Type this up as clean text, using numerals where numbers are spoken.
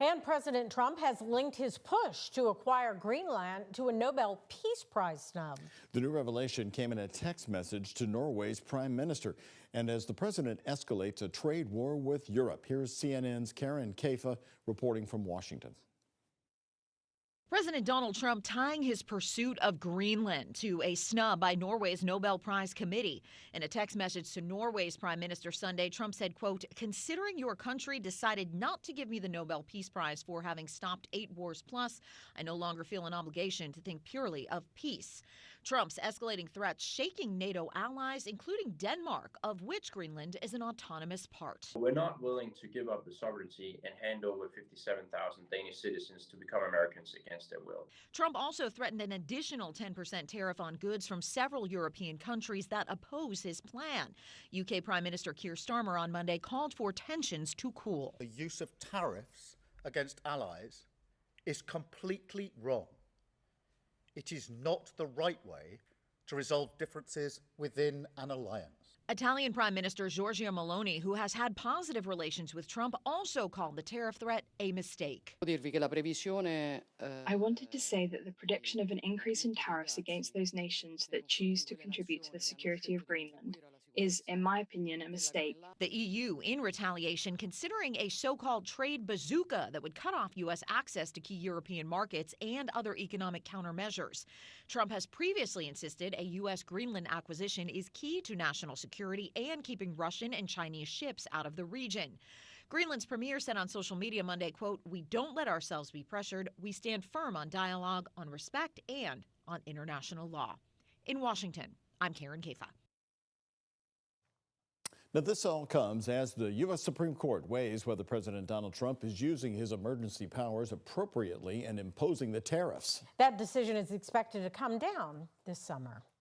And President Trump has linked his push to acquire Greenland to a Nobel Peace Prize snub. The new revelation came in a text message to Norway's prime minister. And as the president escalates a trade war with Europe, here's CNN's Karen Kafa reporting from Washington. President Donald Trump tying his pursuit of Greenland to a snub by Norway's Nobel Prize committee. In a text message to Norway's prime minister Sunday, Trump said, quote, "Considering your country decided not to give me the Nobel Peace Prize for having stopped 8 wars plus, I no longer feel an obligation to think purely of peace." Trump's escalating threats shaking NATO allies, including Denmark, of which Greenland is an autonomous part. We're not willing to give up the sovereignty and hand over 57,000 Danish citizens to become Americans against their will. Trump also threatened an additional 10% tariff on goods from several European countries that oppose his plan. UK Prime Minister Keir Starmer on Monday called for tensions to cool. The use of tariffs against allies is completely wrong. It is not the right way to resolve differences within an alliance. Italian Prime Minister Giorgia Meloni, who has had positive relations with Trump, also called the tariff threat a mistake. I wanted to say that the prediction of an increase in tariffs against those nations that choose to contribute to the security of Greenland is, in my opinion, a mistake. The EU, in retaliation, considering a so-called trade bazooka that would cut off U.S. access to key European markets and other economic countermeasures. Trump has previously insisted a U.S. Greenland acquisition is key to national security and keeping Russian and Chinese ships out of the region. Greenland's premier said on social media Monday, quote, "We don't let ourselves be pressured. We stand firm on dialogue, on respect, and on international law." In Washington, I'm Karen Kafa. Now, this all comes as the U.S. Supreme Court weighs whether President Donald Trump is using his emergency powers appropriately and imposing the tariffs. That decision is expected to come down this summer.